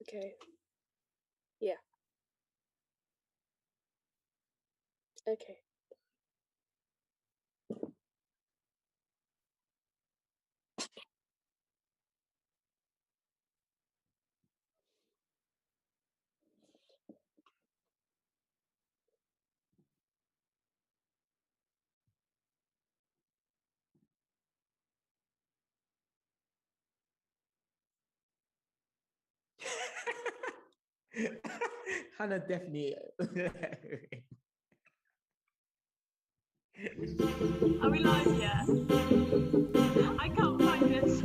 Okay. Yeah. Okay. Hannah definitely. Are we live yet? I can't find this.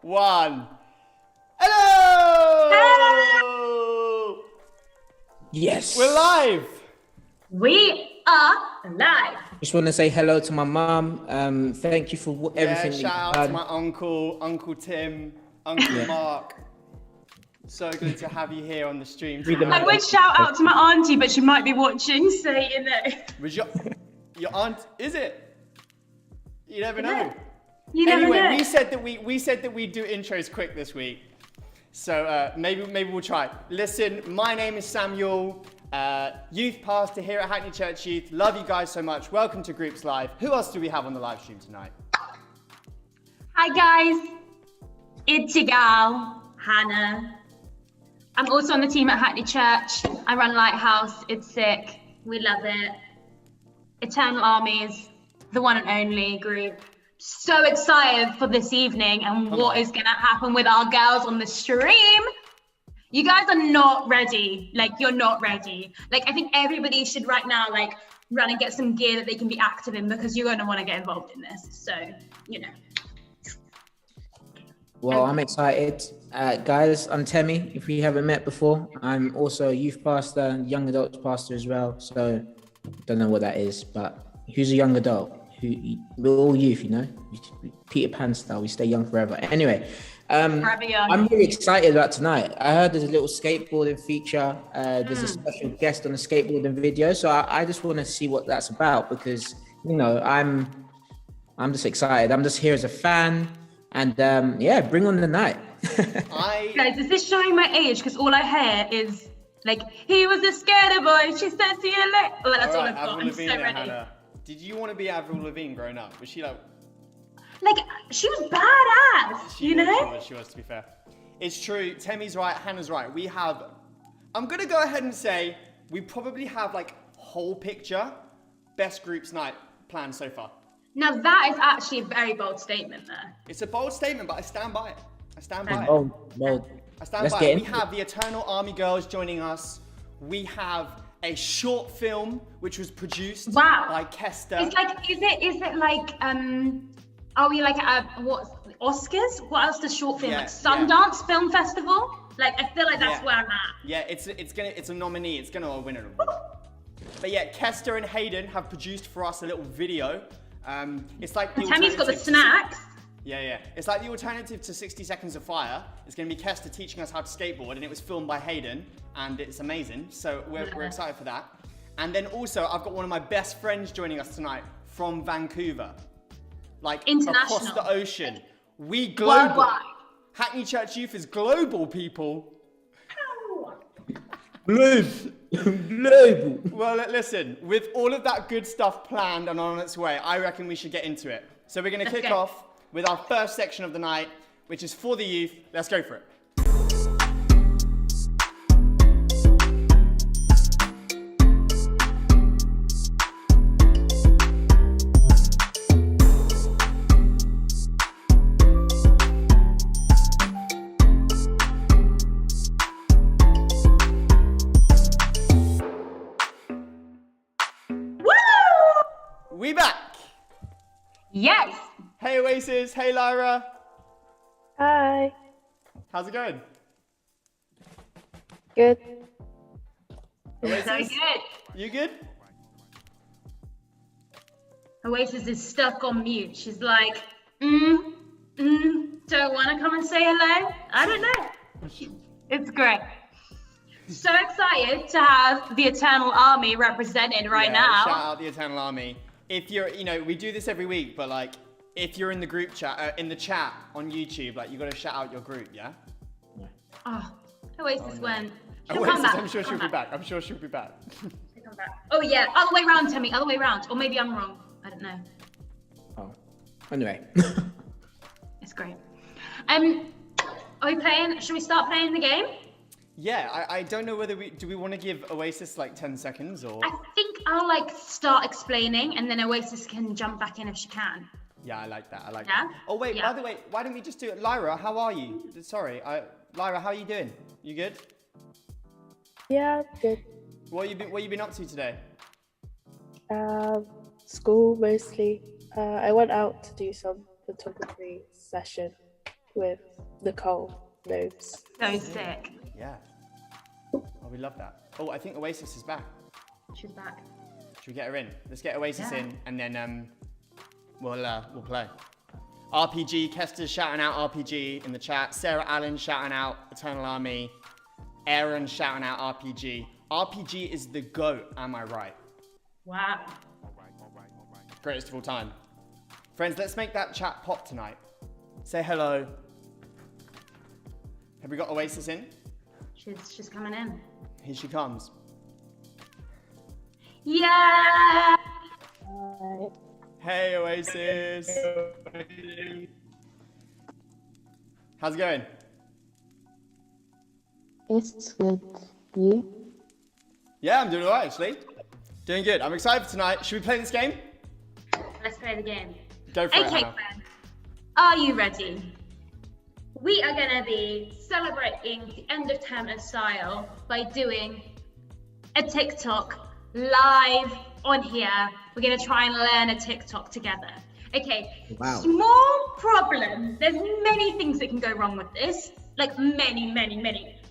One. Hello! Yes. We're live. We are live. Just want to say hello to my mum. Thank you for everything. Yeah, shout out to my Uncle Tim, Uncle Mark. So good to have you here on the stream. I would shout out to my auntie, but she might be watching, so you know. Was your aunt? Is it? You never know. You never Anyway, know. we said that we'd do intros quick this week, so maybe we'll try. Listen, my name is Samuel, youth pastor here at Hackney Church Youth. Love you guys so much. Welcome to Groups Live. Who else do we have on the live stream tonight? Hi guys, it's your gal, Hannah. I'm also on the team at Hackney Church. I run Lighthouse. It's sick. We love it. Eternal Armies, the one and only group. So excited for this evening and what is going to happen with our girls on the stream. You guys are not ready. Like, you're not ready. Like, I think everybody should right now, like, run and get some gear that they can be active in, because you're going to want to get involved in this. So, you know. Well, I'm excited. Guys, I'm Temi, if we haven't met before. I'm also a youth pastor, young adults pastor as well. So, don't know what that is, but who's a young adult? We're all youth, you know? Peter Pan style, we stay young forever. Anyway, I'm really excited about tonight. I heard there's a little skateboarding feature. There's a special guest on the skateboarding video. So I just want to see what that's about, because, you know, I'm just excited. I'm just here as a fan. And yeah, bring on the night. Guys, is this showing my age? Because all I hear is like, he was a skater boy. She said, see you later. Oh, that's all I've got. I'm so ready. Hannah. Did you want to be Avril Lavigne growing up? Was she like she was badass, you know? She was, to be fair. It's true. Temi's right. Hannah's right. I'm going to go ahead and say we probably have like whole picture best groups night planned so far. Now that is actually a very bold statement there. It's a bold statement, but I stand by it. I stand by it. We have the Eternal Army girls joining us. We have a short film which was produced by Kester. Is it like are we like at what, Oscars? What else does short film, like Sundance Film Festival? Like, I feel like that's where I'm at. Yeah, it's a nominee. It's gonna win it. But yeah, Kester and Hayden have produced for us a little video. It's like Tammy's got the snacks. Yeah. It's like the alternative to 60 Seconds of Fire. It's going to be Kester teaching us how to skateboard, and it was filmed by Hayden, and it's amazing. So we're excited for that. And then also, I've got one of my best friends joining us tonight from Vancouver, like international, across the ocean. We global. Worldwide. Hackney Church Youth is global, people. Global. Well, listen, with all of that good stuff planned and on its way, I reckon we should get into it. So we're going to kick off with our first section of the night, which is for the youth. Let's go for it. We back. Yes. Hey Oasis, hey Lyra. Hi. How's it going? Good. Oasis? So good. You good? Oasis is stuck on mute. She's like, don't want to come and say hello? I don't know. It's great. So excited to have the Eternal Army represented right now. Shout out the Eternal Army. If you're, we do this every week, but like, if you're in the group chat, in the chat on YouTube, like, you got to shout out your group, yeah? Oh, Oasis went. Oasis, I'm sure she'll be back. I'm sure she'll be back. She'll come back. Oh yeah, other way round, Timmy. Other way round, or maybe I'm wrong. I don't know. Oh, anyway. It's great. Are we playing? Should we start playing the game? Yeah, I don't know whether do we want to give Oasis like 10 seconds or? I think I'll like start explaining, and then Oasis can jump back in if she can. Yeah, I like that. I like Yeah? that. Oh wait, Yeah. by the way, why don't we just do it? Lyra, how are you? Sorry, Lyra, how are you doing? You good? Yeah, good. What you been up to today? School mostly. I went out to do some photography session with Nicole Nobes. So sick. Yeah. Oh, we love that. Oh, I think Oasis is back. She's back. Should we get her in? Let's get Oasis Yeah. in, and then we'll play. RPG, Kester's shouting out RPG in the chat. Sarah Allen shouting out Eternal Army. Aaron shouting out RPG. RPG is the GOAT, am I right? Wow. Greatest of all time. Friends, let's make that chat pop tonight. Say hello. Have we got Oasis in? She's coming in. Here she comes. Yeah. Hi. Hey, Oasis. How's it going? It's good. You? Yeah, I'm doing all right, actually. Doing good. I'm excited for tonight. Should we play this game? Let's play the game. Go for it, Okay, Hannah. friends. Are you ready? We are gonna be celebrating the end of term style by doing a TikTok live on here. We're gonna try and learn a TikTok together. Okay, Wow. small problem. There's many things that can go wrong with this. Like many.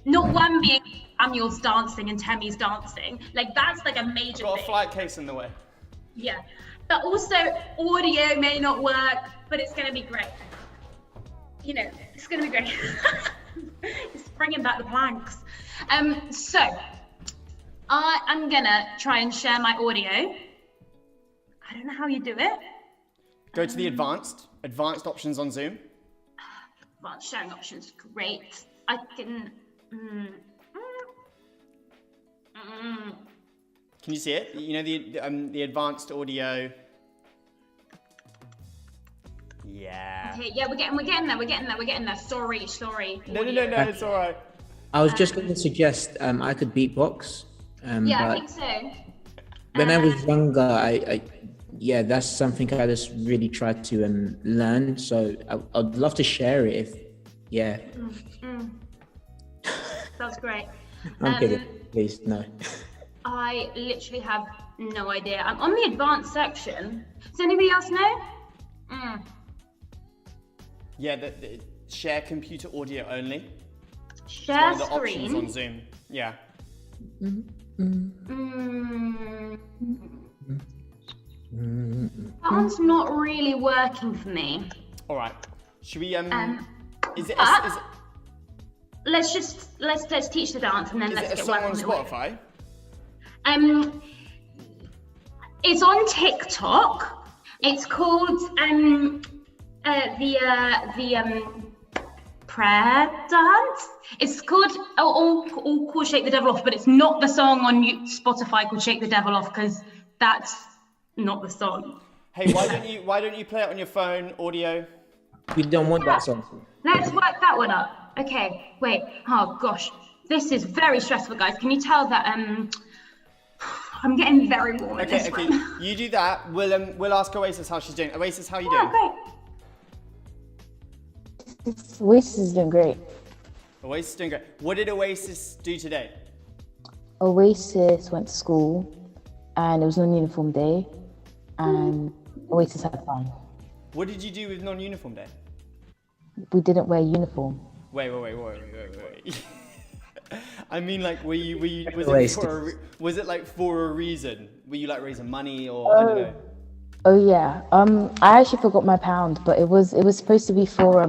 Not one being Samuel's dancing and Temmie's dancing. Like that's like a major Got a thing. flight case in the way. Yeah, but also audio may not work, but it's gonna be great. It's gonna be great. It's bringing back the planks. So I'm gonna try and share my audio. I don't know how you do it. Go to the advanced options on Zoom. Advanced sharing options, great. I can. Can you see it? You know the advanced audio. Yeah. Okay, yeah, we're getting there. Sorry. No, audio. it's all right. I was just going to suggest I could beatbox. Yeah, I but think so. when I was younger, yeah, that's something I just really tried to learn. So I'd love to share it if, yeah. That's great. I'm kidding, please, no. I literally have no idea. I'm on the advanced section. Does anybody else know? Yeah, the share computer audio only. Share One of the options on screen. Zoom. Yeah. That one's not really working for me. All right. Should we is it but- is Let's teach the dance and then it let's a get song on working. Away. Spotify? It's on TikTok. It's called The prayer dance. It's called all called Shake the Devil Off, but it's not the song on Spotify called Shake the Devil Off, because that's not the song. Hey, why don't you play it on your phone, audio? We don't want that song. Let's work that one up. Okay, wait. Oh gosh, this is very stressful, guys. Can you tell that I'm getting very warm in this room. You do that. We'll ask Oasis how she's doing. Oasis, how are you doing? Great. Oasis is doing great. Oasis is doing great. What did Oasis do today? Oasis went to school, and it was non-uniform day, and Oasis had fun. What did you do with non-uniform day? We didn't wear uniform. Wait. I mean, like, was it like for a reason? Were you like raising money or I don't know? Oh yeah. I actually forgot my pound, but it was supposed to be for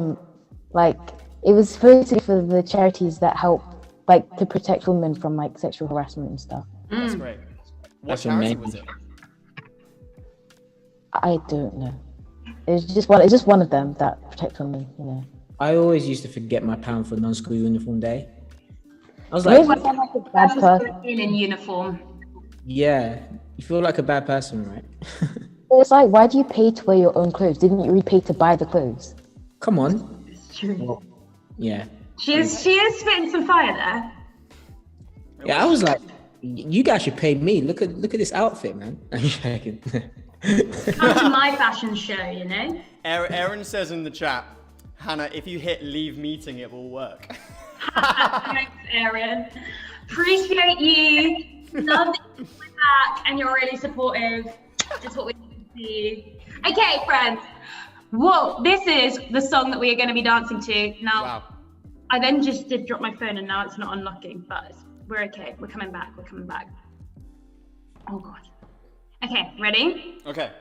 the charities that help like to protect women from like sexual harassment and stuff. That's great. What That's charity amazing. was it? I don't know. It's just one of them that protect women, you know. I always used to forget my pound for non-school uniform day. I was like, Maybe I'm like a bad person. In uniform. yeah, you feel like a bad person, right? It's like, why do you pay to wear your own clothes? Didn't you repay to buy the clothes? Come on. It's true. Well, yeah. She is spitting some fire there. Yeah, I was like, you guys should pay me. Look at this outfit, man. I'm joking. Come to my fashion show, you know? Aaron says in the chat, Hannah, if you hit leave meeting, it will work. Thanks, Aaron. Appreciate you. Love that you're back and you're really supportive. Just what we need to see. Okay, friends. Whoa, this is the song that we are going to be dancing to. Now, Wow. I then just did drop my phone and now it's not unlocking, but we're okay. We're coming back. Oh, God. Okay, ready? Okay.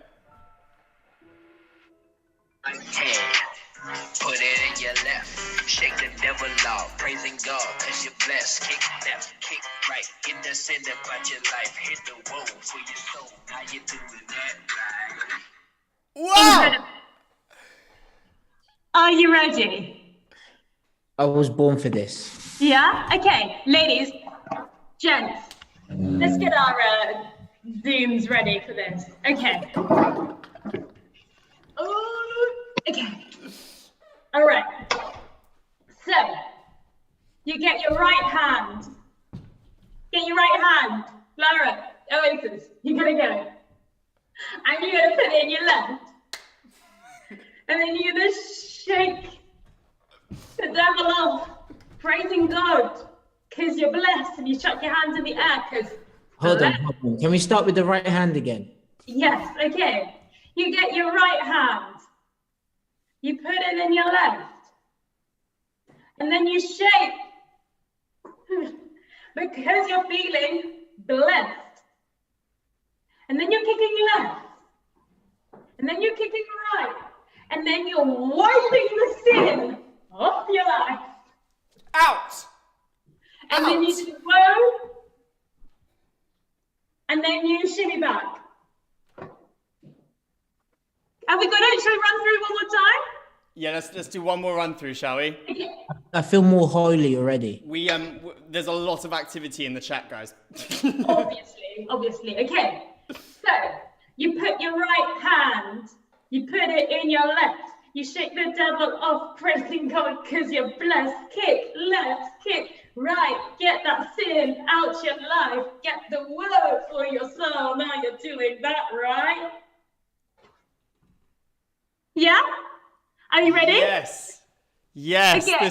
Put it in your left, shake the devil off, praising God, cause you're blessed. Kick left, kick right, get the center about your life, hit the wall for your soul. How you doing that right? Wow! Incredible. Are you ready? I was born for this. Yeah? Okay, ladies, gents, let's get our Zooms ready for this. Okay. Okay. All right. So, you get your right hand. Lara, Oasis, you're gonna go. And you're gonna put it in your left. And then you're gonna shake the devil off, praising God, because you're blessed, and you chuck your hands in the air, because... Hold on. Can we start with the right hand again? Yes, okay. You get your right hand. You put it in your left. And then you shake. Because you're feeling blessed. And then you're kicking left. And then you're kicking right. And then you're wiping the sin off your life. Out! And then you throw. And then you shimmy back. Have we got to actually run through one more time? Yeah, let's do one more run through, shall we? Okay. I feel more holy already. We there's a lot of activity in the chat, guys. Obviously. Okay. So you put your right hand, you put it in your left. You shake the devil off, praising God, because you're blessed. Kick left, kick right. Get that sin out your life. Get the word for your soul. Now you're doing that, right? Yeah? Are you ready? Yes. Okay.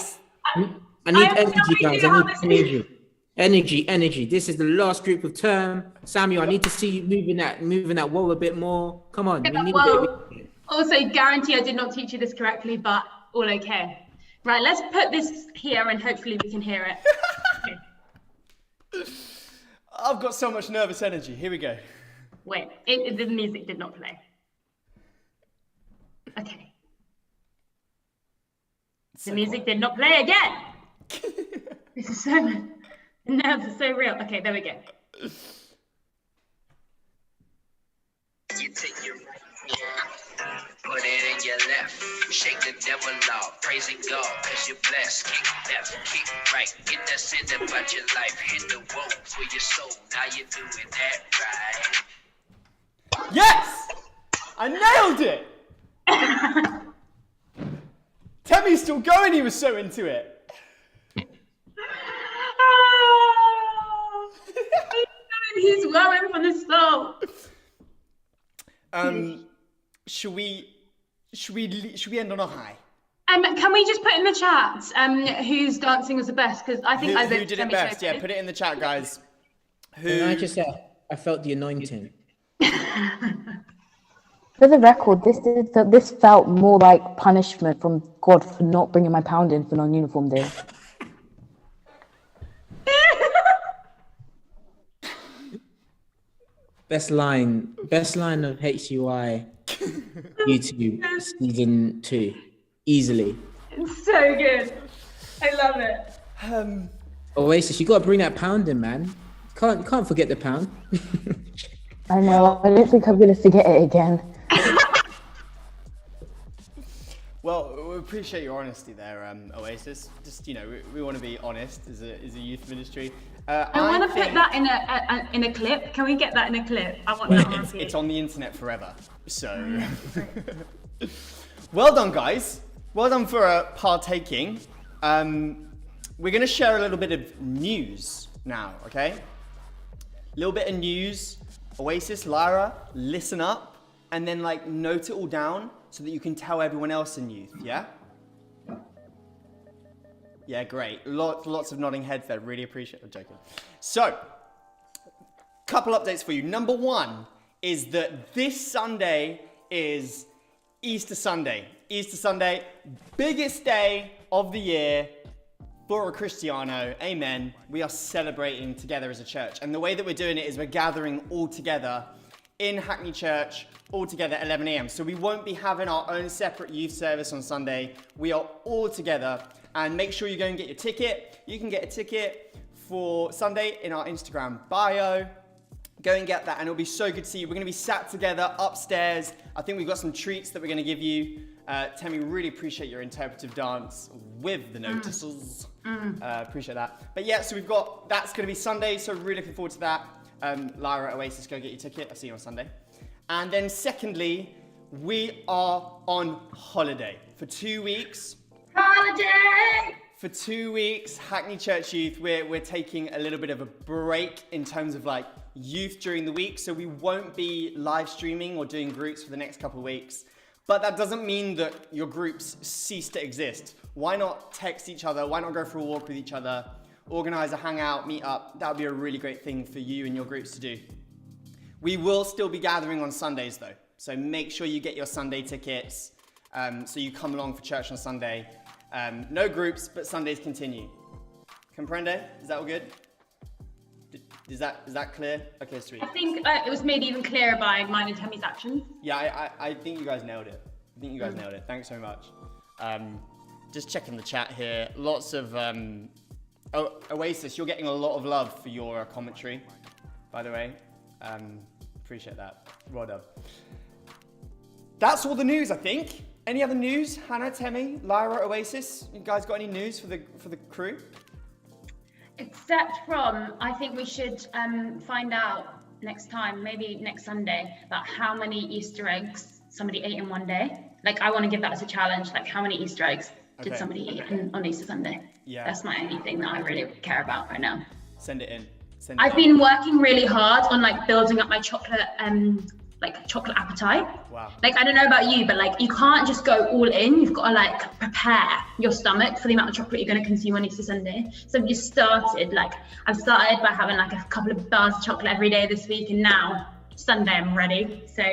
I need I energy, have no guys. idea I how need energy. This is the last group of term. Samuel, I need to see you moving that wall a bit more. Come on. We need a bit. Also, guarantee I did not teach you this correctly, but all okay. Right, let's put this here and hopefully we can hear it. Okay. I've got so much nervous energy. Here we go. Wait, the music did not play. Okay. The music did not play again. This is so, the nerves are so real. Okay, there we go. You take your right hand, put it in your left, shake the devil off, praising God, cause you're blessed. Kick left, kick right, get that sin about your life, hit the wall for your soul. Now you're doing that right. Yes! I nailed it! Temmie's still going, he was so into it. He's going for the soul. Should we end on a high? Can we just put in the chat whose dancing was the best? Because I think Who did it best? Yeah, put it in the chat, guys. Can I just say, I felt the anointing. For the record, this felt more like punishment from God for not bringing my pound in for non-uniform day. Best line of HUI YouTube season 2, easily. It's so good. I love it. Oasis, you got to bring that pound in, man. Can't forget the pound. I know. I don't think I'm gonna forget it again. Well, we appreciate your honesty there, Oasis. Just, you know, we want to be honest as a youth ministry. I want to put that in a clip. Can we get that in a clip? I want that. It's on the internet forever. So, well done, guys. Well done for partaking. We're going to share a little bit of news now, okay? A little bit of news. Oasis, Lyra, listen up, and then like note it all down so that you can tell everyone else in youth, yeah? Yeah, great. Lots of nodding heads there. Really appreciate it. I'm joking. So, couple updates for you. Number one is that this Sunday is Easter Sunday. Easter Sunday, biggest day of the year for a Cristiano. Amen. We are celebrating together as a church. And the way that we're doing it is we're gathering all together in Hackney Church, all together at 11 a.m. So we won't be having our own separate youth service on Sunday. We are all together. And make sure you go and get your ticket. You can get a ticket for Sunday in our Instagram bio. Go and get that, and it'll be so good to see you. We're going to be sat together upstairs. I think we've got some treats that we're going to give you. Temmie, really appreciate your interpretive dance with the notices. Appreciate that. But yeah, so that's going to be Sunday, so really looking forward to that. Lyra, Oasis, go get your ticket. I'll see you on Sunday. And then secondly, we are on holiday for 2 weeks. Holiday! For 2 weeks, Hackney Church Youth, we're taking a little bit of a break in terms of like youth during the week. So we won't be live streaming or doing groups for the next couple of weeks. But that doesn't mean that your groups cease to exist. Why not text each other? Why not go for a walk with each other? Organize a hangout, meet up. That would be a really great thing for you and your groups to do. We will still be gathering on Sundays though. So make sure you get your Sunday tickets so you come along for church on Sunday. No groups, but Sundays continue. Comprende? Is that all good? Is that clear? Okay, sweet. I think it was made even clearer by mine and Temmie's actions. Yeah, I think you guys nailed it. Thanks so much. Just checking the chat here. Lots of Oasis, you're getting a lot of love for your commentary, by the way. Appreciate that. Well done. That's all the news, I think. Any other news? Hannah, Temmie, Lyra, Oasis? You guys got any news for the crew? Except from, I think we should find out next time, maybe next Sunday, about how many Easter eggs somebody ate in one day. Like, I want to give that as a challenge. Like, how many Easter eggs did somebody eat on Easter Sunday? Yeah. That's my only thing that I really care about right now. Send it in. I've been working really hard on like building up my chocolate appetite. Wow. Like, I don't know about you, but like, you can't just go all in. You've got to like prepare your stomach for the amount of chocolate you're going to consume on Easter Sunday. So I've started by having like a couple of bars of chocolate every day this week, and now Sunday I'm ready. So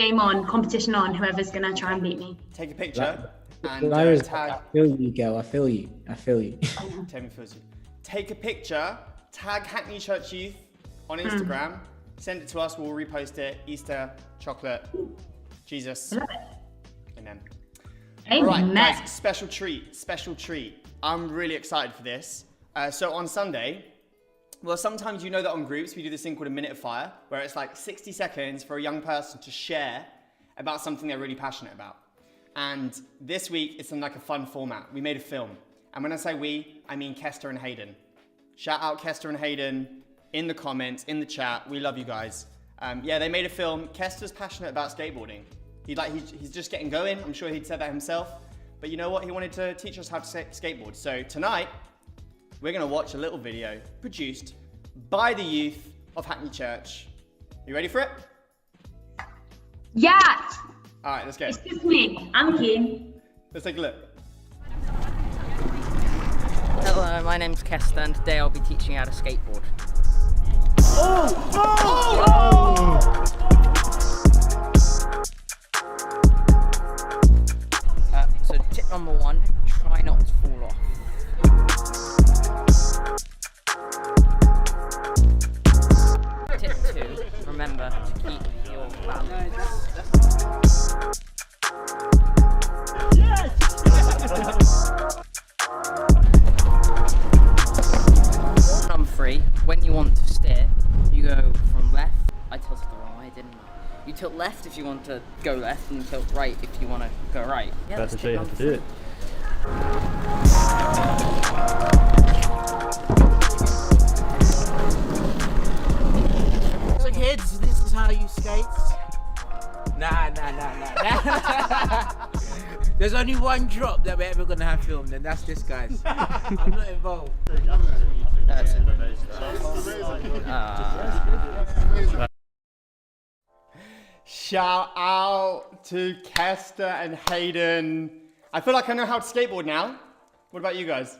game on, competition on, whoever's going to try and beat me. Take a picture and tag. I feel you, girl. I feel you. Temmie feels you. Take a picture, tag Hackney Church Youth on Instagram. Send it to us, we'll repost it. Easter, chocolate, Jesus. I love it. Amen. Amen. All right, guys, special treat. I'm really excited for this. So on Sunday, well, sometimes you know that on groups, we do this thing called a minute of fire, where it's like 60 seconds for a young person to share about something they're really passionate about. And this week, it's in like a fun format. We made a film. And when I say we, I mean Kester and Hayden. Shout out Kester and Hayden in the comments, in the chat. We love you guys. Yeah, they made a film. Kester's passionate about skateboarding. He's just getting going. I'm sure he'd said that himself. But you know what? He wanted to teach us how to skateboard. So tonight, we're gonna watch a little video produced by the youth of Hackney Church. You ready for it? Yes! All right, let's go. It's just me. I'm keen. Let's take a look. Hello, my name's Kester and today I'll be teaching you how to skateboard. So tip number 1, try not to fall off. Tip 2, remember to keep your balance. Number 3, when you want to steer, you go from left. I tilted the wrong way, didn't I? You tilt left if you want to go left, and you tilt right if you want to go right. Yeah, About to show you how to do it. So kids, this is how you skate. Nah. There's only one drop that we're ever gonna have filmed, and that's this, guys. I'm not involved. That's it. Shout out to Kester and Hayden. I feel like I know how to skateboard now. What about you guys?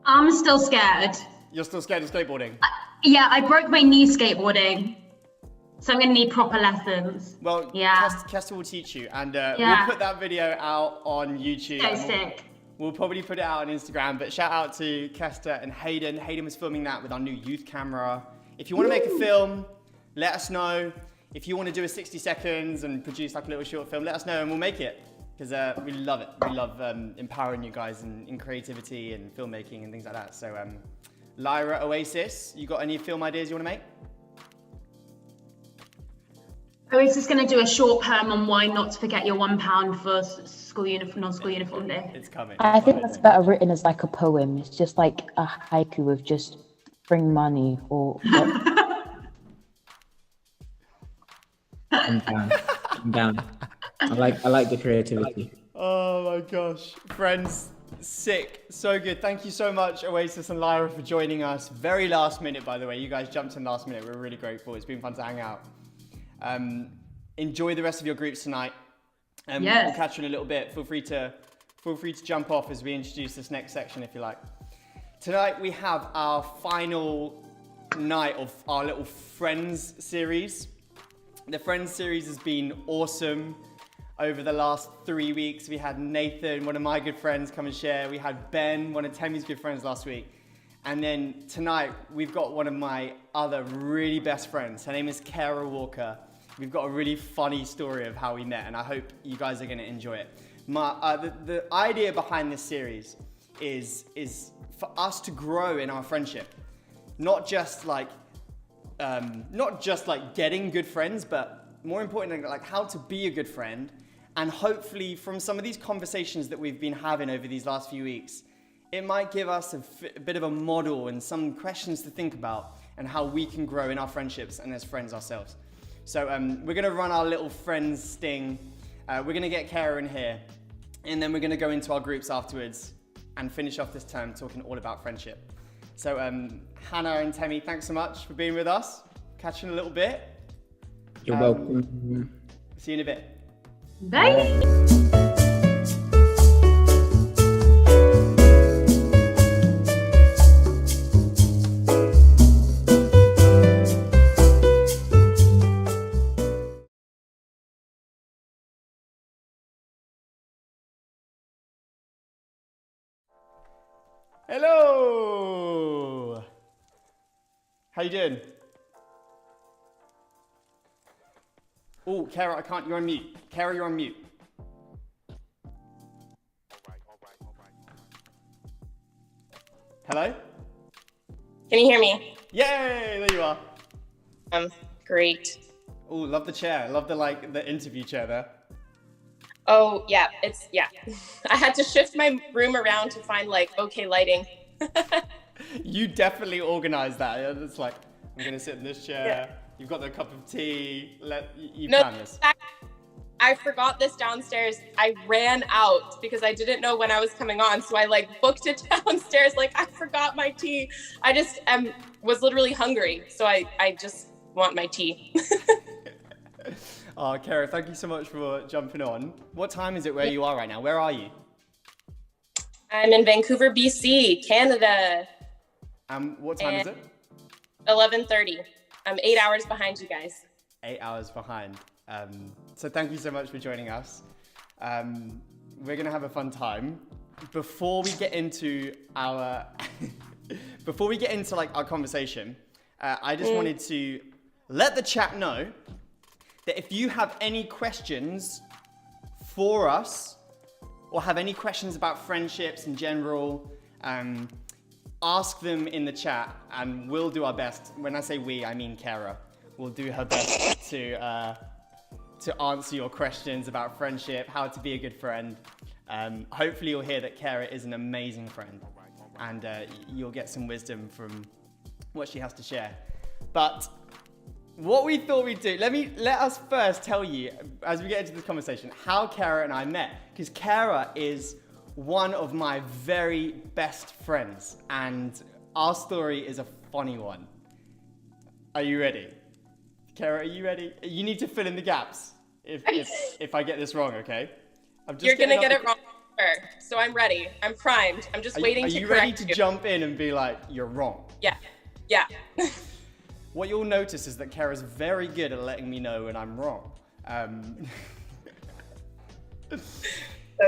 I'm still scared. You're still scared of skateboarding? Yeah, I broke my knee skateboarding. So I'm gonna need proper lessons. Well, yeah. Kester will teach you, and Yeah. we'll put that video out on YouTube. So and sick. We'll probably put it out on Instagram, but shout out to Kester and Hayden. Hayden was filming that with our new youth camera. If you want to make a film, let us know. If you want to do a 60 seconds and produce like a little short film, let us know and we'll make it. Because we love it. We love empowering you guys in creativity and filmmaking and things like that. So Lyra, Oasis, you got any film ideas you want to make? Oasis gonna do a short perm on why not to forget your £1 for non-school uniform day. It's coming. I think that's better written as like a poem. It's just like a haiku with just bring money or. I'm down. I like the creativity. Oh my gosh. Friends, sick. So good. Thank you so much, Oasis and Lyra, for joining us. Very last minute, by the way. You guys jumped in last minute. We're really grateful. It's been fun to hang out. Enjoy the rest of your groups tonight. Yes. We'll catch you in a little bit. Feel free to jump off as we introduce this next section if you like. Tonight we have our final night of our little Friends series. The Friends series has been awesome over the last 3 weeks. We had Nathan, one of my good friends, come and share. We had Ben, one of Temmie's good friends last week. And then tonight we've got one of my other really best friends. Her name is Kara Walker. We've got a really funny story of how we met, and I hope you guys are going to enjoy it. The idea behind this series is for us to grow in our friendship, not just like getting good friends, but more importantly, like how to be a good friend. And hopefully, from some of these conversations that we've been having over these last few weeks, it might give us a bit of a model and some questions to think about, and how we can grow in our friendships and as friends ourselves. So we're gonna run our little friends sting. We're gonna get Kara in here, and then we're gonna go into our groups afterwards and finish off this term talking all about friendship. So Hannah and Temmie, thanks so much for being with us. Catch you in a little bit. You're welcome. See you in a bit. Bye. Hello! How you doing? Oh, Kara, I can't, you're on mute. Kara, you're on mute. Hello? Can you hear me? Yay, there you are. Great. Oh, love the chair. Love the interview chair there. Oh, yeah, I had to shift my room around to find okay lighting. You definitely organized that. It's like, I'm going to sit in this chair. Yeah. You've got the cup of tea. You plan this. I forgot this downstairs. I ran out because I didn't know when I was coming on. So I booked it downstairs. I forgot my tea. I just was literally hungry. So I just want my tea. Oh, Kara, thank you so much for jumping on. What time is it where you are right now? Where are you? I'm in Vancouver, BC, Canada. What time is it? 11:30. I'm 8 hours behind you guys. 8 hours behind. So thank you so much for joining us. We're gonna have a fun time. Before we get into our, our conversation, I just wanted to let the chat know that if you have any questions for us, or have any questions about friendships in general, ask them in the chat, and we'll do our best. When I say we, I mean Kara. We'll do her best to answer your questions about friendship, how to be a good friend. Hopefully you'll hear that Kara is an amazing friend, and you'll get some wisdom from what she has to share. But what we thought we'd do, let us first tell you, as we get into this conversation, how Kara and I met. Because Kara is one of my very best friends, and our story is a funny one. Are you ready? Kara, are you ready? You need to fill in the gaps if I get this wrong, okay? You're gonna get it wrong, sure. So I'm ready. I'm primed. I'm just waiting to correct you. Are you ready to jump in and be like, you're wrong? Yeah. What you'll notice is that Kara's very good at letting me know when I'm wrong. So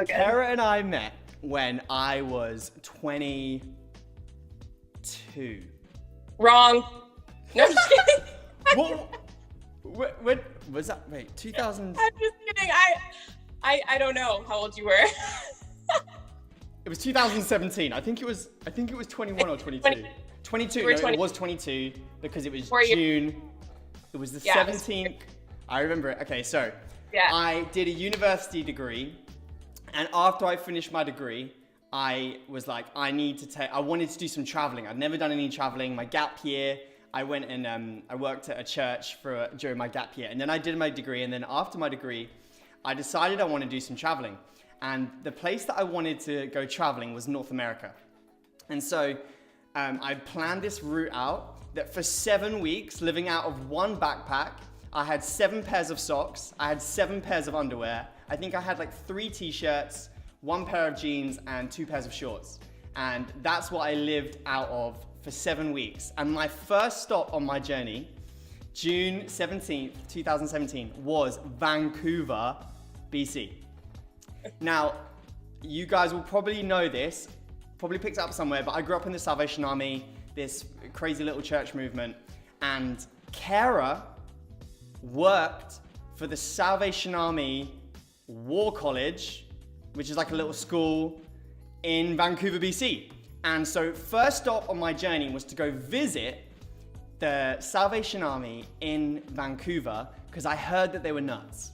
Kara and I met when I was 22. Wrong. No, I'm just kidding. When was that? Wait, 2000? I'm just kidding. I don't know how old you were. It was 2017. I think it was 21 or 22. 22. No, 20. It was 22 because it was June. It was the 17th. I remember it. Okay, so I did a university degree, and after I finished my degree, I was like, I wanted to do some traveling. I'd never done any traveling. My gap year, I went and I worked at a church during my gap year, and then I did my degree, and then after my degree, I decided I want to do some traveling. And the place that I wanted to go traveling was North America. And so I planned this route out that for 7 weeks, living out of one backpack, I had 7 pairs of socks, I had 7 pairs of underwear, I think I had 3 t-shirts, 1 pair of jeans, and 2 pairs of shorts. And that's what I lived out of for 7 weeks. And my first stop on my journey, June 17th, 2017, was Vancouver, BC. Now, you guys will probably know this, probably picked it up somewhere, but I grew up in the Salvation Army, this crazy little church movement, and Kara worked for the Salvation Army War College, which is like a little school in Vancouver, BC. And so first stop on my journey was to go visit the Salvation Army in Vancouver, because I heard that they were nuts.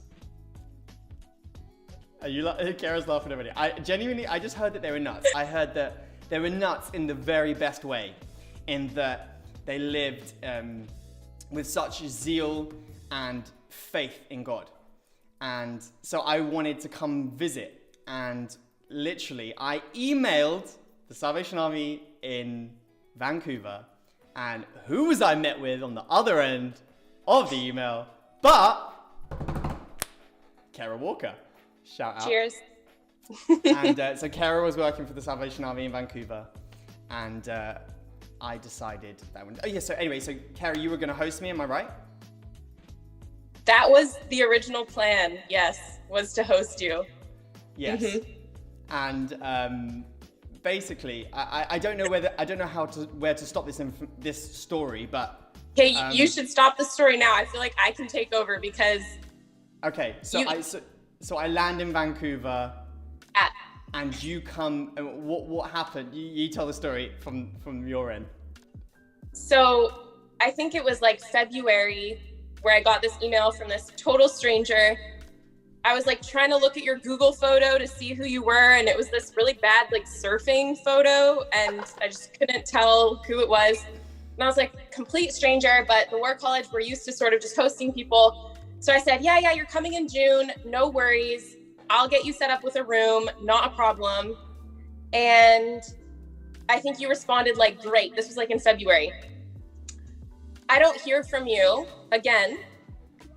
Kara's laughing already. I just heard that they were nuts. I heard that they were nuts in the very best way, in that they lived with such zeal and faith in God. And so I wanted to come visit, and literally I emailed the Salvation Army in Vancouver, and who was I met with on the other end of the email but Kara Walker. Shout out. Cheers. And so Kara was working for the Salvation Army in Vancouver, and I decided that one. Oh yeah, so anyway, so Kara, you were gonna host me, am I right? That was the original plan, yes, was to host you. Yes. Mm-hmm. And basically, I don't know where to stop this story, but okay, you should stop the story now. I feel like I can take over because. Okay, so I land in Vancouver, and you come. And what happened? You tell the story from your end. So I think it was February where I got this email from this total stranger. I was like trying to look at your Google photo to see who you were, and it was this really bad like surfing photo, and I just couldn't tell who it was. And I was like, complete stranger, but the War College, we're used to sort of just hosting people. So I said, yeah, you're coming in June, no worries. I'll get you set up with a room, not a problem. And I think you responded like, great. This was like in February. I don't hear from you again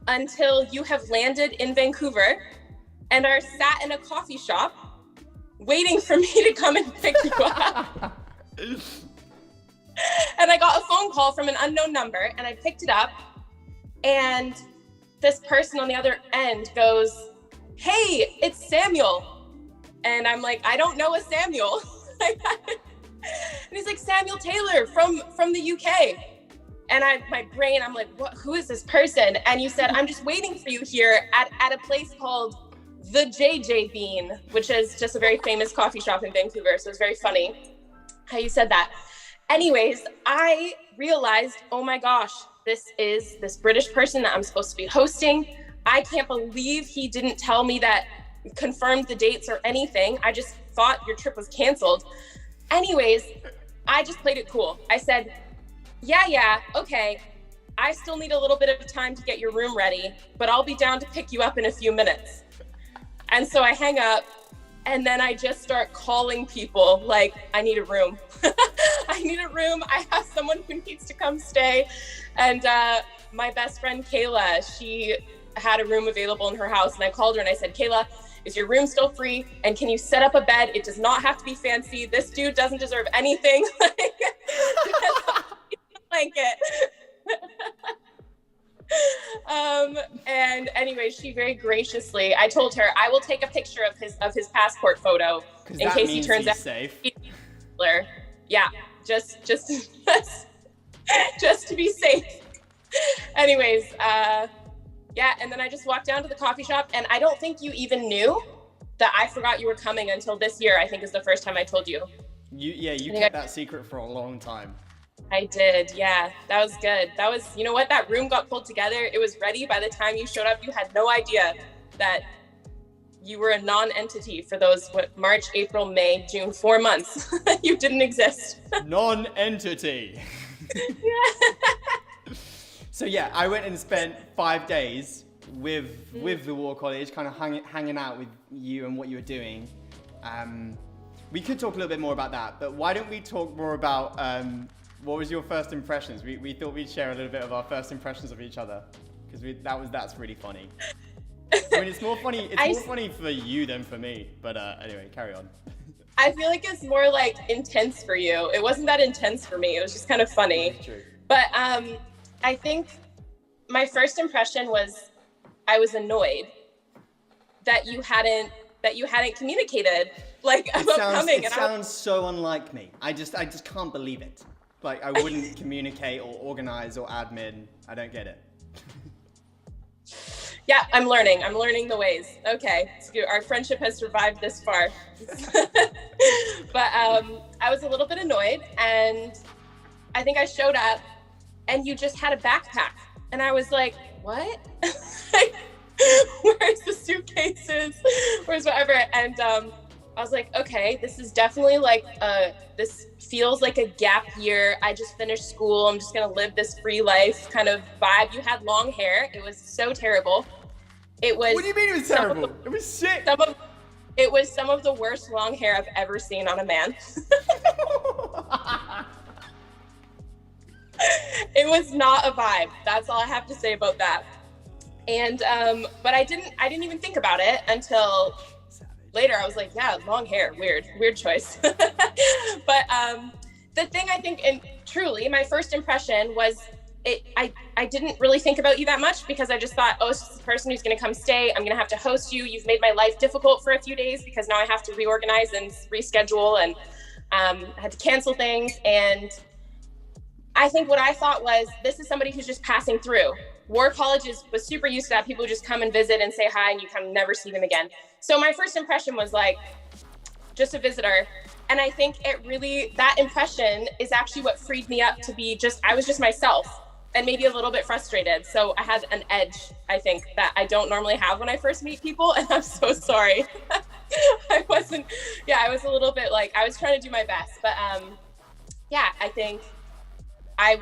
until you have landed in Vancouver and are sat in a coffee shop waiting for me to come and pick you up. And I got a phone call from an unknown number, and I picked it up, and this person on the other end goes, hey, it's Samuel. And I'm like, I don't know a Samuel. And he's like, Samuel Taylor from the UK. And my brain, I'm like, what? Who is this person? And you said, I'm just waiting for you here at a place called the JJ Bean, which is just a very famous coffee shop in Vancouver. So it's very funny how you said that. Anyways, I realized, oh my gosh, this is this British person that I'm supposed to be hosting. I can't believe he didn't tell me that, confirmed the dates or anything. I just thought your trip was canceled. Anyways, I just played it cool. I said, yeah, okay. I still need a little bit of time to get your room ready, but I'll be down to pick you up in a few minutes. And so I hang up, and then I just start calling people like, I need a room. I need a room. I have someone who needs to come stay. And my best friend, Kayla, she had a room available in her house, and I called her and I said, Kayla, is your room still free? And can you set up a bed? It does not have to be fancy. This dude doesn't deserve anything. Blanket. And anyway, she very graciously, I told her I will take a picture of his passport photo in case he turns out safe. Yeah, just to be safe. Anyways, yeah, and then I just walked down to the coffee shop, and I don't think you even knew that I forgot you were coming until this year. I think is the first time I told you. You kept that secret for a long time. I did, yeah. That was good. That was, you know what? That room got pulled together. It was ready by the time you showed up. You had no idea that you were a non-entity for those, March, April, May, June, 4 months. You didn't exist. Non-entity. Yeah. So yeah, I went and spent 5 days with the War College, kind of hanging out with you and what you were doing. We could talk a little bit more about that, but why don't we talk more about what was your first impressions? We thought we'd share a little bit of our first impressions of each other, because that's really funny. I mean, it's more funny for you than for me, but anyway, carry on. I feel like it's more like intense for you. It wasn't that intense for me. It was just kind of funny. True. But I think my first impression was I was annoyed that you hadn't communicated about coming. It sounds so unlike me. I just can't believe it. Like, I wouldn't communicate or organize or admin. I don't get it. Yeah, I'm learning the ways. Okay, our friendship has survived this far. But I was a little bit annoyed, and I think I showed up and you just had a backpack. And I was like, what? Like, where's the suitcases? Where's whatever? And I was like, okay, this is definitely like, this feels like a gap year. I just finished school. I'm just gonna live this free life kind of vibe. You had long hair. It was so terrible. It was. What do you mean it was terrible? It was sick. It was some of the worst long hair I've ever seen on a man. It was not a vibe. That's all I have to say about that. And but I didn't even think about it until later. I was like, yeah, long hair, weird choice. But the thing I think, and truly, my first impression was I didn't really think about you that much, because I just thought, oh, it's just the person who's gonna come stay. I'm gonna have to host you. You've made my life difficult for a few days because now I have to reorganize and reschedule, and I had to cancel things. And I think what I thought was, this is somebody who's just passing through. War College was super used to that. People just come and visit and say hi, and you kind of never see them again. So my first impression was like, just a visitor. And I think that impression is actually what freed me up to be I was just myself. and maybe a little bit frustrated. So I had an edge, I think, that I don't normally have when I first meet people, and I'm so sorry. I was a little bit like, I was trying to do my best, but yeah, I think I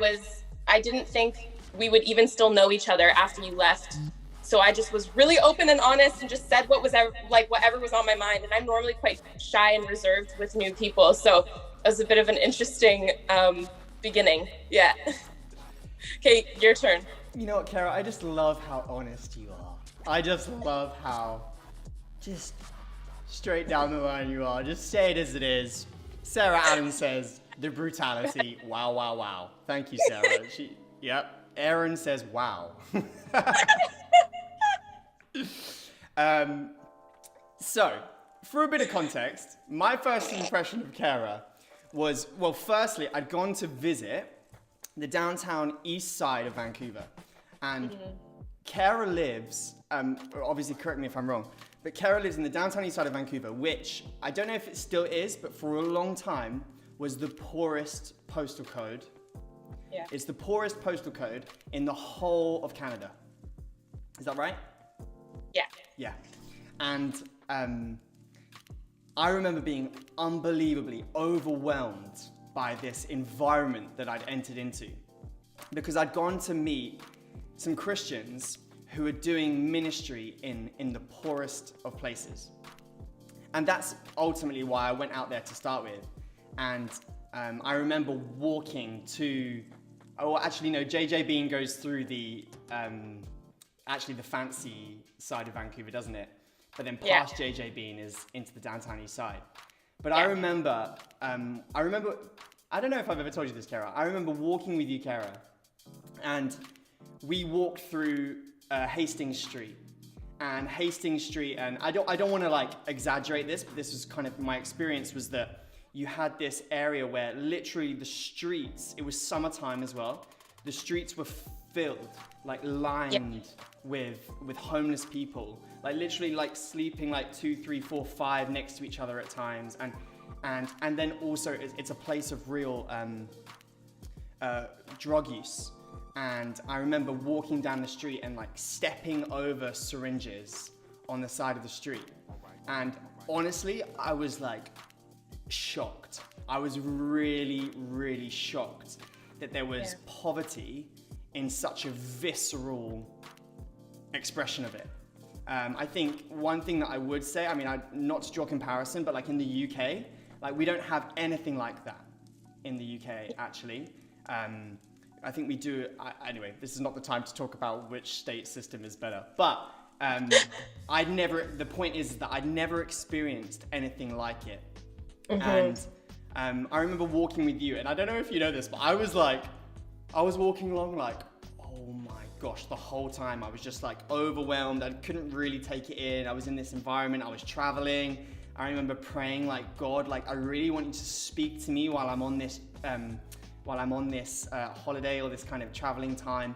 didn't think we would even still know each other after you left. So I just was really open and honest and just said whatever was on my mind. And I'm normally quite shy and reserved with new people. So it was a bit of an interesting beginning. Yeah. Okay, your turn. You know what, Kara? I just love how honest you are. I just love how just straight down the line you are. Just say it as it is. Sarah Allen says, the brutality. Wow, wow, wow. Thank you, Sarah. Yep. Erin says, wow. So, for a bit of context, my first impression of Kara was, well, firstly, I'd gone to visit the downtown east side of Vancouver. And Kara lives, obviously correct me if I'm wrong, but Kara lives in the downtown east side of Vancouver, which I don't know if it still is, but for a long time was the poorest postal code. Yeah. It's the poorest postal code in the whole of Canada. Is that right? Yeah. Yeah. And I remember being unbelievably overwhelmed by this environment that I'd entered into, because I'd gone to meet some Christians who were doing ministry in the poorest of places. And that's ultimately why I went out there to start with. And I remember walking to, JJ Bean goes through the fancy side of Vancouver, doesn't it? But then past JJ Bean is into the downtown east side. But I remember, I don't know if I've ever told you this, Kara. I remember walking with you, Kara, and we walked through Hastings Street. And Hastings Street, and I don't want to like exaggerate this, but this was kind of my experience, was that you had this area where literally the streets, it was summertime as well, the streets were filled, like lined with homeless people, like literally like sleeping like 2, 3, 4, 5 next to each other at times, and then also it's a place of real drug use. And I remember walking down the street and like stepping over syringes on the side of the street. And honestly, I was like shocked. I was really, really shocked that there was poverty in such a visceral expression of it. I think one thing that I would say, not to draw comparison, but like in the UK, like we don't have anything like that in the UK actually. I think we do, anyway, this is not the time to talk about which state system is better, but the point is that I'd never experienced anything like it. And I remember walking with you, and I don't know if you know this, but I was walking along like, oh my gosh, the whole time I was just like overwhelmed. I couldn't really take it in. I was in this environment, I was traveling. I remember praying like, God, like I really want you to speak to me while I'm on this holiday or this kind of traveling time.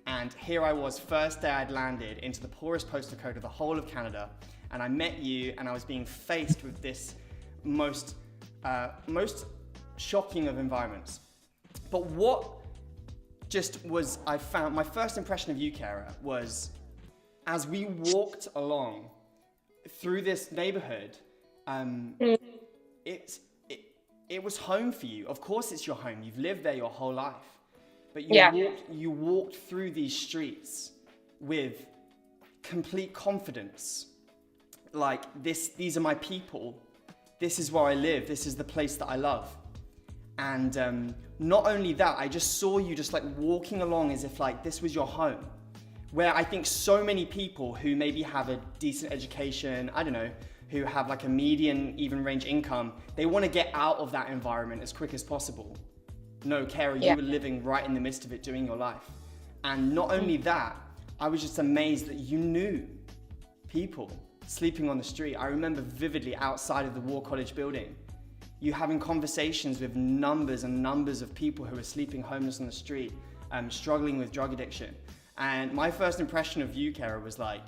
And here I was, first day I'd landed into the poorest postal code of the whole of Canada, and I met you, and I was being faced with this most shocking of environments. But what just was, I found, my first impression of you, Kara, was as we walked along through this neighborhood, it was home for you. Of course it's your home. You've lived there your whole life. But you walked through these streets with complete confidence. Like, these are my people. This is where I live. This is the place that I love. And not only that, I just saw you just like walking along as if like this was your home. Where I think so many people who maybe have a decent education, I don't know, who have like a median even range income, they want to get out of that environment as quick as possible. No, Kara, you were living right in the midst of it, doing your life. And not only that, I was just amazed that you knew people sleeping on the street. I remember vividly outside of the War College building, you having conversations with numbers and numbers of people who were sleeping homeless on the street, struggling with drug addiction. And my first impression of you, Kara, was like,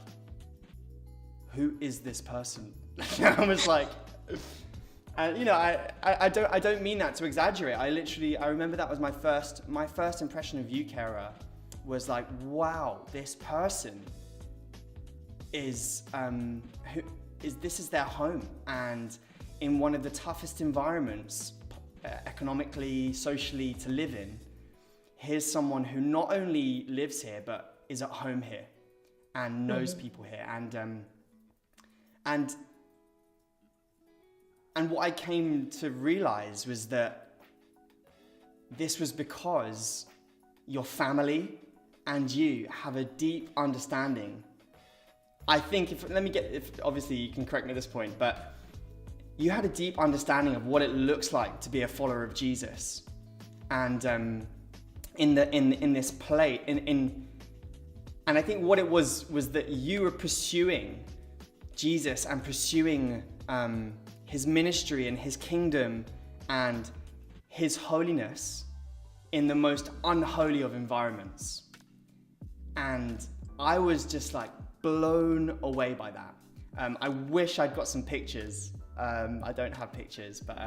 who is this person? I was like, and I don't mean that to exaggerate. I remember that was my first impression of you, Kara, was like, wow, this person is this is their home, and in one of the toughest environments, economically, socially, to live in, here's someone who not only lives here but is at home here and knows people here, and what I came to realize was that this was because your family and you have a deep understanding. I think obviously you can correct me at this point, but you had a deep understanding of what it looks like to be a follower of Jesus, and and I think what it was that you were pursuing Jesus and pursuing his ministry and his kingdom and his holiness in the most unholy of environments. And I was just like blown away by that. I wish I'd got some pictures. I don't have pictures, but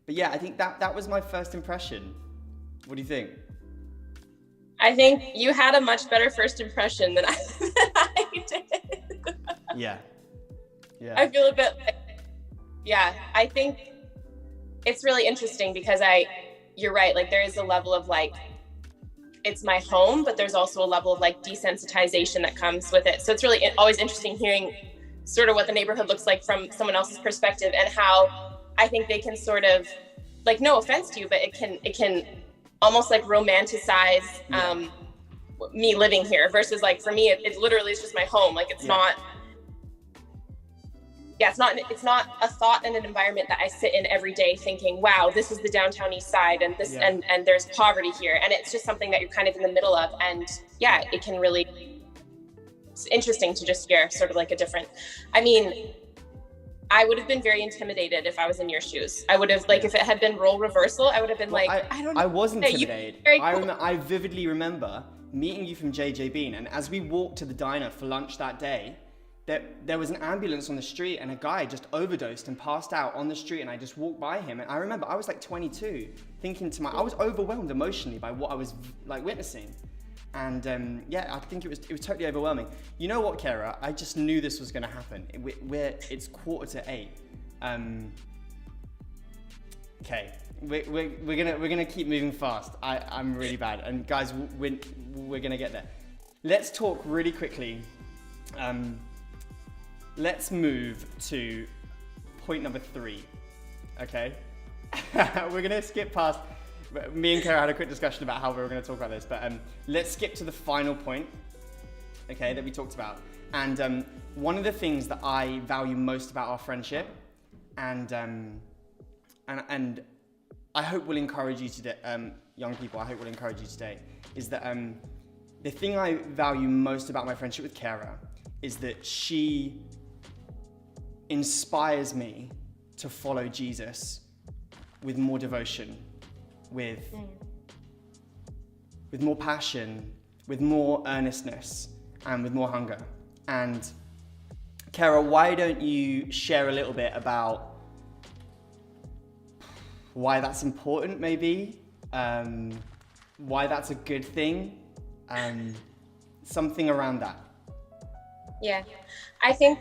yeah, I think that was my first impression. What do you think? I think you had a much better first impression than I did. Yeah. I feel a bit like, I think it's really interesting because you're right, like there is a level of like, it's my home, but there's also a level of like desensitization that comes with it. So it's really always interesting hearing sort of what the neighborhood looks like from someone else's perspective, and how I think they can sort of, like, no offense to you, but it can almost like romanticize me living here versus like for me it literally is just my home. Like it's not a thought and an environment that I sit in every day thinking, wow, this is the downtown east side and this and there's poverty here, and it's just something that you're kind of in the middle of. And it can really, it's interesting to just hear sort of like a different, I mean, I would have been very intimidated if I was in your shoes. I would have, like, if it had been role reversal, I would have been I don't know. I was intimidated. Cool. I vividly remember meeting you from JJ Bean, and as we walked to the diner for lunch that day, there was an ambulance on the street and a guy just overdosed and passed out on the street, and I just walked by him. And I remember I was like 22, thinking I was overwhelmed emotionally by what I was like witnessing. And I think it was totally overwhelming. You know what, Kara? I just knew this was going to happen. It's 7:45. Okay, we're gonna keep moving fast. I'm really bad, and guys, we're gonna get there. Let's talk really quickly. Let's move to point number 3. Okay, we're gonna skip past. Me and Kara had a quick discussion about how we were going to talk about this, but let's skip to the final point, okay, that we talked about. And one of the things that I value most about our friendship, and I hope will encourage you today, young people, I hope will encourage you today, is that the thing I value most about my friendship with Kara is that she inspires me to follow Jesus with more devotion, with more passion, with more earnestness, and with more hunger. And Kara, why don't you share a little bit about why that's important, maybe, why that's a good thing, something around that. Yeah, I think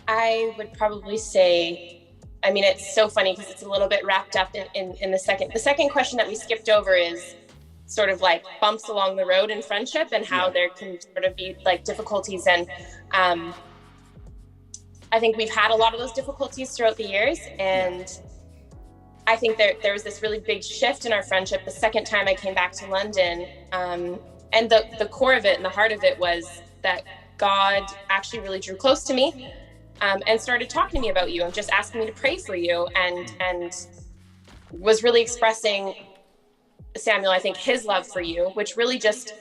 I would probably say, I mean, it's so funny because it's a little bit wrapped up in the second. The second question that we skipped over is sort of like bumps along the road in friendship and how there can sort of be like difficulties. And I think we've had a lot of those difficulties throughout the years. And I think there was this really big shift in our friendship the second time I came back to London. And the core of it and the heart of it was that God actually really drew close to me. And started talking to me about you and just asking me to pray for you, and was really expressing, Samuel, I think, his love for you, which really just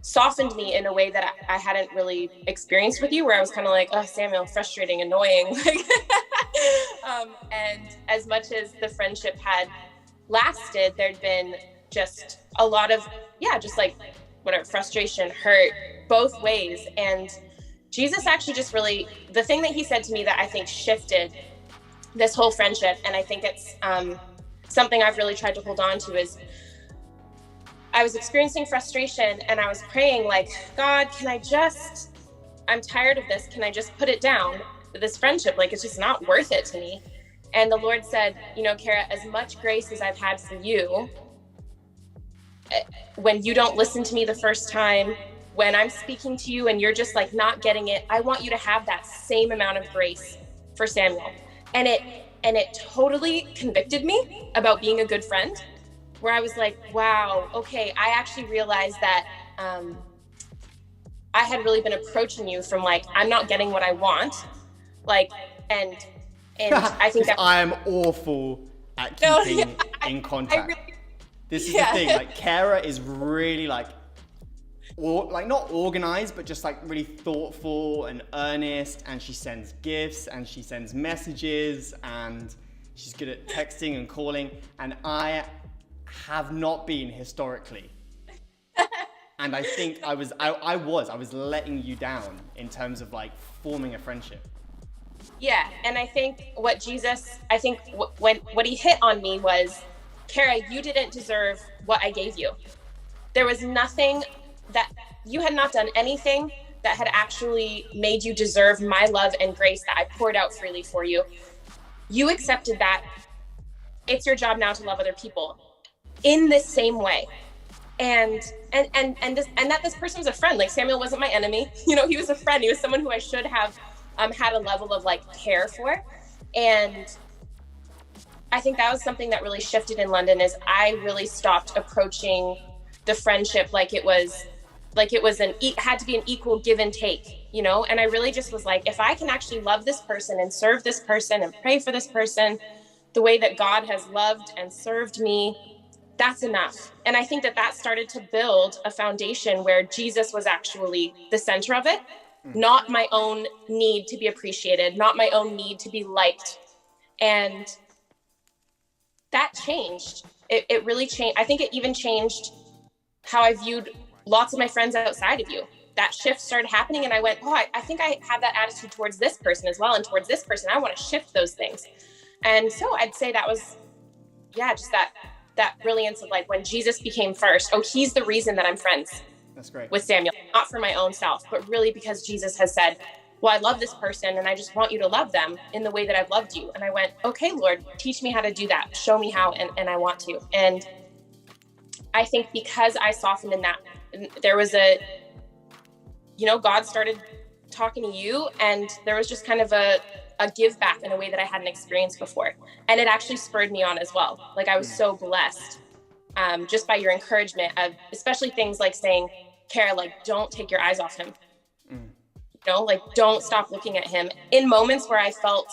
softened me in a way that I hadn't really experienced with you, where I was kind of like, oh, Samuel, frustrating, annoying. And as much as the friendship had lasted, there'd been just a lot of, just like whatever, frustration, hurt, both ways. And Jesus actually just really, the thing that he said to me that I think shifted this whole friendship, and I think it's something I've really tried to hold on to, is I was experiencing frustration, and I was praying like, God, I'm tired of this. Can I just put it down? This friendship, like, it's just not worth it to me. And the Lord said, Kara, as much grace as I've had for you, when you don't listen to me the first time, when I'm speaking to you and you're just like not getting it, I want you to have that same amount of grace for Samuel. And it totally convicted me about being a good friend, where I was like, wow, okay, I actually realized that I had really been approaching you from like, I'm not getting what I want. Like, and I think that I am awful at keeping in contact. This is the thing, like Kara is really like not organized, but just like really thoughtful and earnest, and she sends gifts and she sends messages and she's good at texting and calling, and I have not been historically. And I think I was letting you down in terms of like forming a friendship. Yeah, and I think what he hit on me was, Kara, you didn't deserve what I gave you. There was nothing that you had not done anything that had actually made you deserve my love and grace that I poured out freely for you. You accepted that. It's your job now to love other people in this same way. And that this person was a friend. Like, Samuel wasn't my enemy. He was a friend. He was someone who I should have had a level of like care for. And I think that was something that really shifted in London, is I really stopped approaching the friendship like it had to be an equal give and take, and I really just was like, if I can actually love this person and serve this person and pray for this person the way that God has loved and served me, that's enough. And I think that started to build a foundation where Jesus was actually the center of it, not my own need to be appreciated, not my own need to be liked. And that changed. It really changed. I think it even changed how I viewed lots of my friends outside of you. That shift started happening, and I went, I think I have that attitude towards this person as well, and towards this person. I want to shift those things. And so I'd say that was, just that brilliance of like, when Jesus became first, he's the reason that I'm friends. That's great. With Samuel, not for my own self, but really because Jesus has said, I love this person and I just want you to love them in the way that I've loved you. And I went, okay, Lord, teach me how to do that. Show me how, and I want to. And I think because I softened in that, there was God started talking to you, and there was just kind of a give back in a way that I hadn't experienced before. And it actually spurred me on as well. Like, I was so blessed just by your encouragement of especially things like saying, Kara, like, don't take your eyes off him. Like, don't stop looking at him. In moments where I felt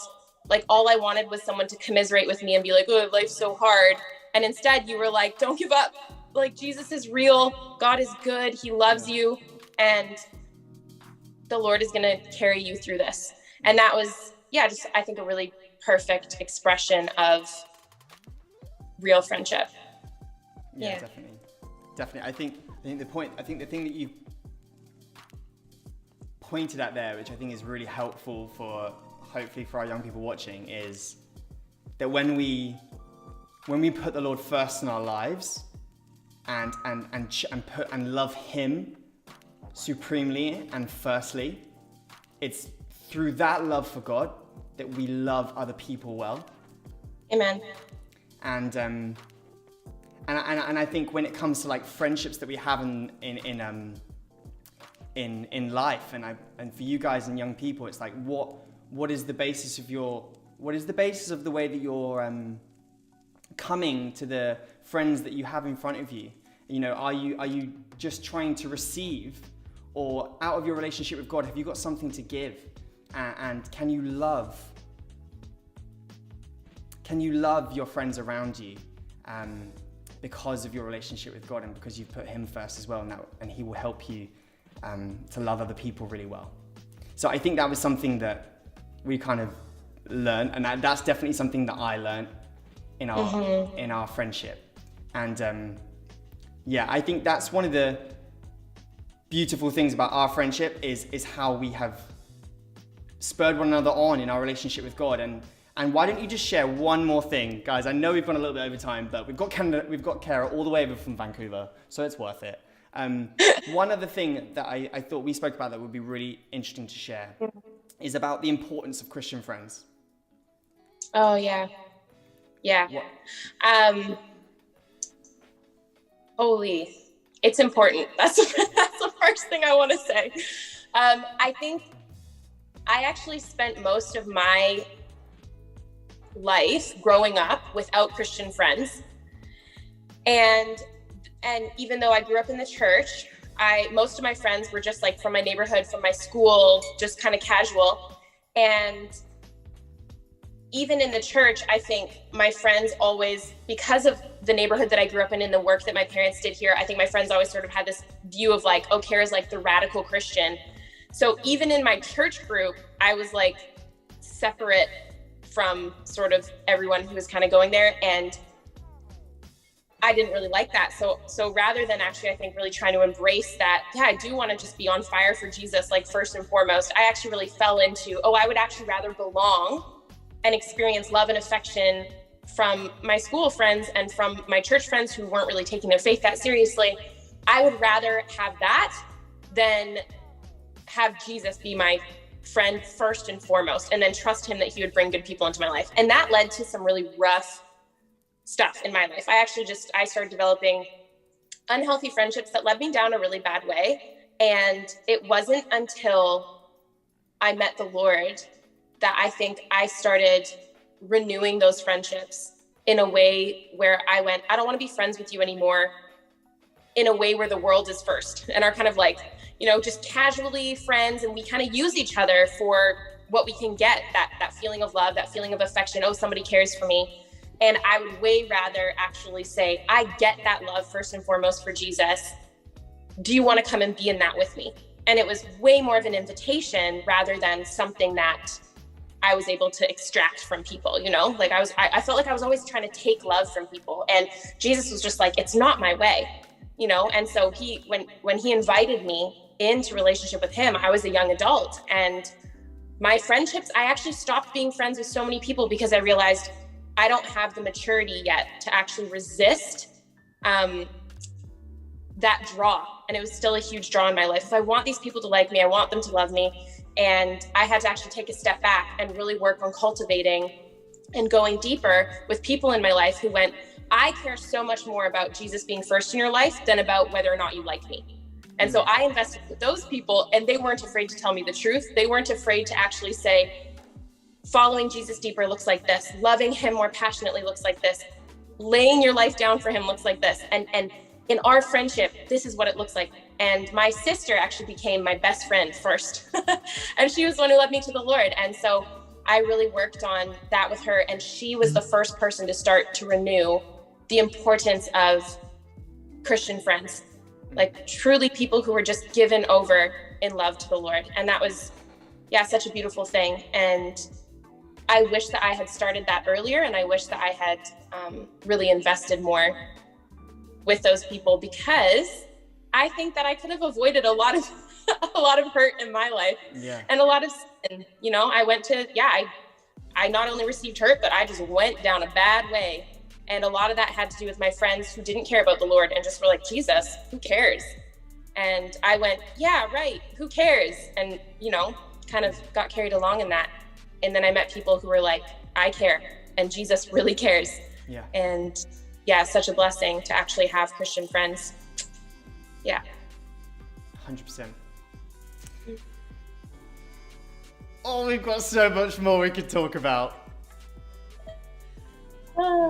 like all I wanted was someone to commiserate with me and be like, oh, life's so hard. And instead you were like, don't give up. Like, Jesus is real. God is good. He loves you. And the Lord is going to carry you through this. And that was, just, I think, a really perfect expression of real friendship. Yeah. Definitely. I think the thing that you pointed at there, which I think is really helpful for our young people watching, is that when we put the Lord first in our lives and love him supremely and firstly, it's through that love for God that we love other people well. Amen. And I think when it comes to like friendships that we have in life, and for you guys and young people, it's like what is the basis of the way that you're coming to the friends that you have in front of you? Are you just trying to receive, or out of your relationship with God, have you got something to give? And can you love your friends around you because of your relationship with God and because you've put him first as well, and he will help you to love other people really well. So I think that was something that we kind of learned, and that's definitely something that I learned in our friendship. And I think that's one of the beautiful things about our friendship is how we have spurred one another on in our relationship with God. And And why don't you just share one more thing, guys? I know we've gone a little bit over time, but we've got Kara all the way over from Vancouver, so it's worth it. One other thing that I thought we spoke about that would be really interesting to share is about the importance of Christian friends. Oh yeah. Holy, it's important. That's the first thing I want to say. I think I actually spent most of my life growing up without Christian friends, and even though I grew up in the church, most of my friends were just like from my neighborhood, from my school, just kind of casual. And even in the church, I think my friends always, because of the neighborhood that I grew up in and the work that my parents did here, I think my friends always sort of had this view of like, oh, Kara's like the radical Christian. So even in my church group, I was like separate from sort of everyone who was kind of going there. And I didn't really like that. So rather than actually, I think, really trying to embrace that, yeah, I do want to just be on fire for Jesus, like first and foremost, I actually really fell into, I would actually rather belong and experience love and affection from my school friends and from my church friends who weren't really taking their faith that seriously. I would rather have that than have Jesus be my friend first and foremost, and then trust him that he would bring good people into my life. And that led to some really rough stuff in my life. I started developing unhealthy friendships that led me down a really bad way. And it wasn't until I met the Lord that I think I started renewing those friendships in a way where I went, I don't want to be friends with you anymore, in a way where the world is first and are kind of like, just casually friends. And we kind of use each other for what we can get, that feeling of love, that feeling of affection. Oh, somebody cares for me. And I would way rather actually say, I get that love first and foremost for Jesus. Do you want to come and be in that with me? And it was way more of an invitation rather than something that I was able to extract from people, like I felt like I was always trying to take love from people. And Jesus was just like, it's not my way, And so when he invited me into relationship with him, I was a young adult, and my friendships, I actually stopped being friends with so many people because I realized I don't have the maturity yet to actually resist that draw. And it was still a huge draw in my life. If I want these people to like me, I want them to love me. And I had to actually take a step back and really work on cultivating and going deeper with people in my life who went, I care so much more about Jesus being first in your life than about whether or not you like me. And so I invested with those people, and they weren't afraid to tell me the truth. They weren't afraid to actually say, following Jesus deeper looks like this. Loving him more passionately looks like this. Laying your life down for him looks like this. And in our friendship, this is what it looks like. And my sister actually became my best friend first. And she was the one who led me to the Lord. And so I really worked on that with her. And she was the first person to start to renew the importance of Christian friends, like truly people who were just given over in love to the Lord. And that was, such a beautiful thing. And I wish that I had started that earlier. And I wish that I had really invested more with those people, because I think that I could have avoided a lot of hurt in my life and a lot of sin. I went to, I not only received hurt, but I just went down a bad way. And a lot of that had to do with my friends who didn't care about the Lord and just were like, Jesus, who cares? And I went, yeah, right, who cares? And, kind of got carried along in that. And then I met people who were like, I care, and Jesus really cares. Yeah. And such a blessing to actually have Christian friends. 100%. Oh, we've got so much more we could talk about.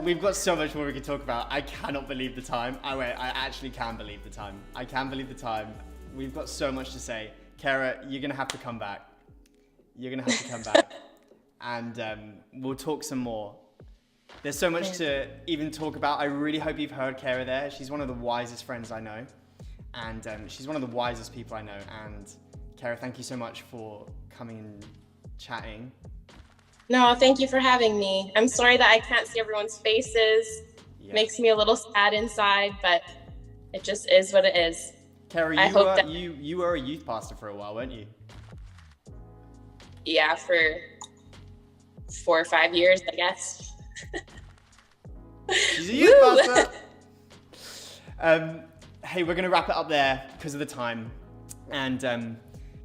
We've got so much more we could talk about. I cannot believe the time. I actually can believe the time. I can believe the time. We've got so much to say. Kara, you're going to have to come back. And we'll talk some more. There's so much to even talk about. I really hope you've heard Kara there. She's one of the wisest friends I know. And she's one of the wisest people I know. And Kara, thank you so much for coming and chatting. No, thank you for having me. I'm sorry that I can't see everyone's faces. Yeah. Makes me a little sad inside, but it just is what it is. Kara, you were a youth pastor for a while, weren't you? Yeah, for 4 or 5 years, I guess. She's a youth pastor. Hey, we're going to wrap it up there because of the time. And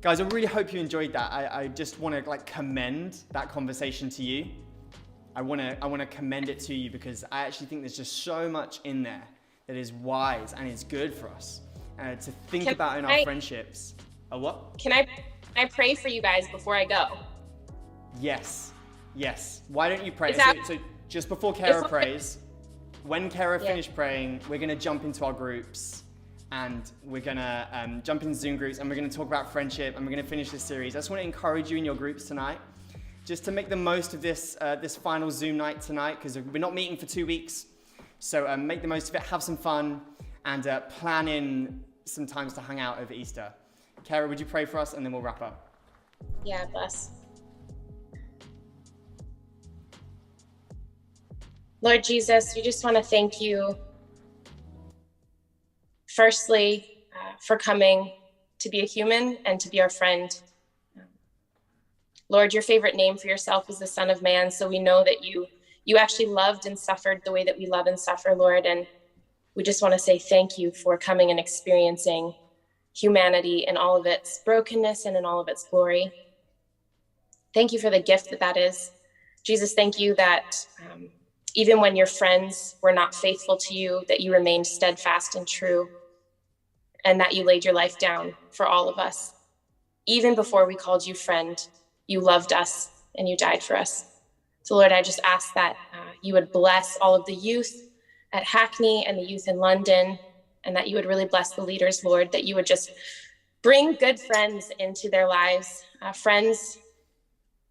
guys, I really hope you enjoyed that. I just want to commend that conversation to you. I want to commend it to you because I actually think there's just so much in there that is wise and is good for us to think about in our friendships. A what? Can I pray for you guys before I go? Yes. Why don't you pray? Is that- So just before Kara prays, when Kara finished praying, we're going to jump into our groups and we're going to jump into Zoom groups and we're going to talk about friendship and we're going to finish this series. I just want to encourage you in your groups tonight just to make the most of this final Zoom night tonight because we're not meeting for 2 weeks. So make the most of it, have some fun and plan in some times to hang out over Easter. Kara, would you pray for us and then we'll wrap up? Yeah, bless. Lord Jesus, we just want to thank you, firstly, for coming to be a human and to be our friend. Lord, your favorite name for yourself is the Son of Man, so we know that you actually loved and suffered the way that we love and suffer, Lord, and we just want to say thank you for coming and experiencing humanity in all of its brokenness and in all of its glory. Thank you for the gift that is. Jesus, thank you that even when your friends were not faithful to you, that you remained steadfast and true, and that you laid your life down for all of us. Even before we called you friend, you loved us and you died for us. So Lord, I just ask that you would bless all of the youth at Hackney and the youth in London, and that you would really bless the leaders, Lord, that you would just bring good friends into their lives, friends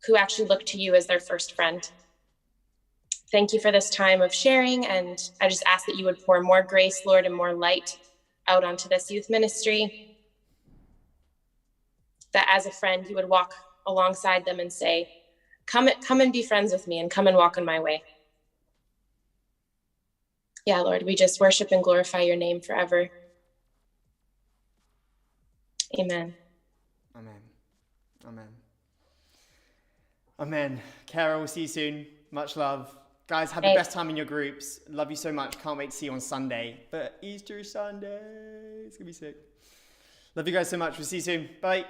who actually look to you as their first friend. Thank you for this time of sharing, and I just ask that you would pour more grace, Lord, and more light out onto this youth ministry. That as a friend, you would walk alongside them and say, come and be friends with me and come and walk on my way. Yeah, Lord, we just worship and glorify your name forever. Amen. Amen. Kara, we'll see you soon. Much love. Guys, have the best time in your groups. Love you so much. Can't wait to see you on Sunday. But Easter Sunday, it's going to be sick. Love you guys so much. We'll see you soon. Bye.